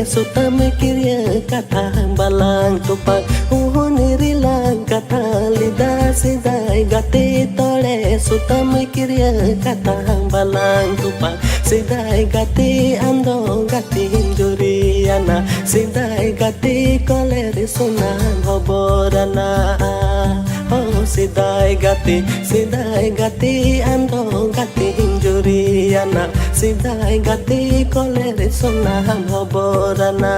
sutame kirya kata balang tupak uhone rilang kata lida sidai gate tole sutame kirya kata balang tupak sidai gate ando gate juriana sidai gate koler sunan hoborana oh sidai gate ando gate juriana sidai gate koler sunan hoborana